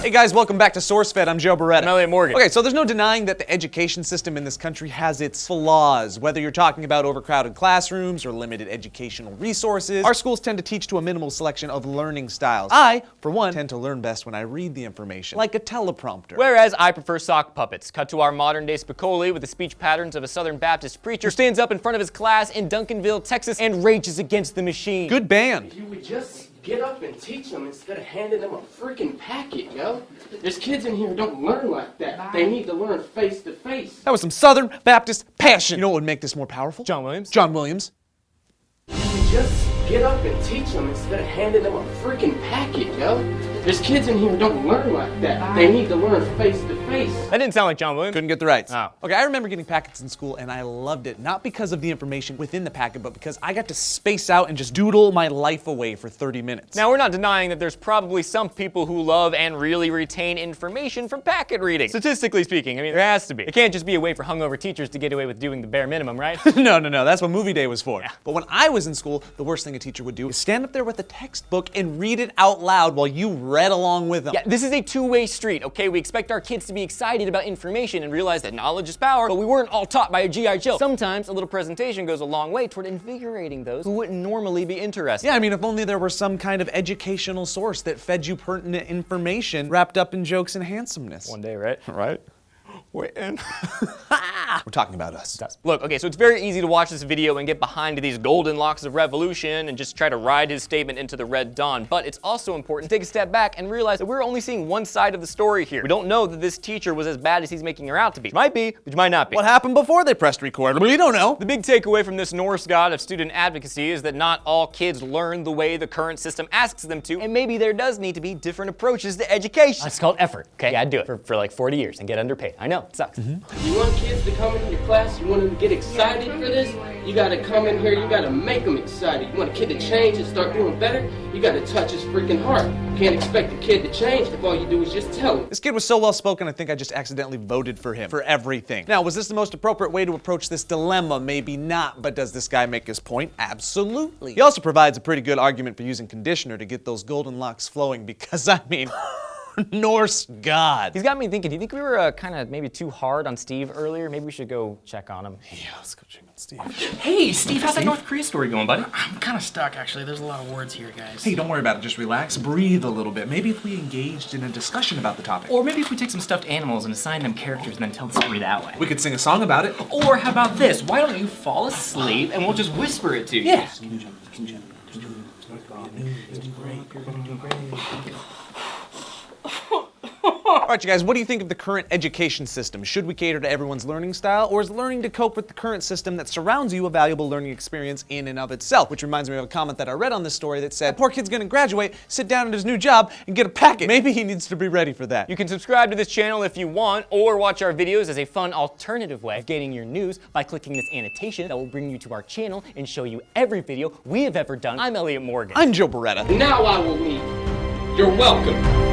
Hey guys, welcome back to SourceFed. I'm Joe Beretta. I'm Elliot Morgan. Okay, so there's no denying that the education system in this country has its flaws. Whether you're talking about overcrowded classrooms or limited educational resources, our schools tend to teach to a minimal selection of learning styles. I, for one, tend to learn best when I read the information, like a teleprompter. Whereas I prefer sock puppets. Cut to our modern day Spicoli with the speech patterns of a Southern Baptist preacher who stands up in front of his class in Duncanville, Texas and rages against the machine. Good band. If you would just get up and teach them instead of handing them a freaking packet, yo. There's kids in here who don't learn like that. They need to learn face to face. That was some Southern Baptist passion. You know what would make this more powerful? John Williams. John Williams. If you just get up and teach them instead of handing them a freaking packet, yo. There's kids in here who don't learn like that. They need to learn face to face. That didn't sound like John Williams. Couldn't get the rights. Oh. Okay, I remember getting packets in school and I loved it. Not because of the information within the packet, but because I got to space out and just doodle my life away for 30 minutes. Now, we're not denying that there's probably some people who love and really retain information from packet reading. Statistically speaking, I mean, there has to be. It can't just be a way for hungover teachers to get away with doing the bare minimum, right? No, that's what movie day was for. Yeah. But when I was in school, the worst thing a teacher would do is stand up there with a textbook and read it out loud while you read along with them. Yeah, this is a two-way street, okay? We expect our kids to be excited about information and realize that knowledge is power, but we weren't all taught by a G.I. Joe. Sometimes a little presentation goes a long way toward invigorating those who wouldn't normally be interested. Yeah, I mean, if only there were some kind of educational source that fed you pertinent information wrapped up in jokes and handsomeness. One day, right? Right? Waiting. We're talking about us. Look, okay, so it's very easy to watch this video and get behind these golden locks of revolution and just try to ride his statement into the red dawn, but it's also important to take a step back and realize that we're only seeing one side of the story here. We don't know that this teacher was as bad as he's making her out to be. She might be, but she might not be. What happened before they pressed record? We don't know. The big takeaway from this Norse god of student advocacy is that not all kids learn the way the current system asks them to, and maybe there does need to be different approaches to education. It's called effort, okay? Yeah, I'd do it for like 40 years and get underpaid. I know, it sucks. You want kids to come into your class, you want them to get excited for this, you gotta come in here, you gotta make them excited. You want a kid to change and start doing better, you gotta touch his freaking heart. You can't expect a kid to change if all you do is just tell him. This kid was so well spoken, I think I just accidentally voted for him for everything. Now, was this the most appropriate way to approach this dilemma? Maybe not, but does this guy make his point? Absolutely. He also provides a pretty good argument for using conditioner to get those golden locks flowing because, I mean, Norse god. He's got me thinking, do you think we were kind of maybe too hard on Steve earlier? Maybe we should go check on him. Yeah, let's go check on Steve. Hey, Steve, how's that North Korea story going, buddy? I'm kind of stuck, actually. There's a lot of words here, guys. Hey, don't worry about it. Just relax, breathe a little bit. Maybe if we engaged in a discussion about the topic. Or maybe if we take some stuffed animals and assign them characters and then tell the story that way. We could sing a song about it. Or how about this? Why don't you fall asleep and we'll just whisper it to you? Yeah. All right, you guys, what do you think of the current education system? Should we cater to everyone's learning style, or is learning to cope with the current system that surrounds you a valuable learning experience in and of itself? Which reminds me of a comment that I read on this story that said, poor kid's gonna graduate, sit down at his new job, and get a packet. Maybe he needs to be ready for that. You can subscribe to this channel if you want, or watch our videos as a fun alternative way of getting your news by clicking this annotation that will bring you to our channel and show you every video we have ever done. I'm Elliot Morgan. I'm Joe Beretta. Now I will leave. You're welcome.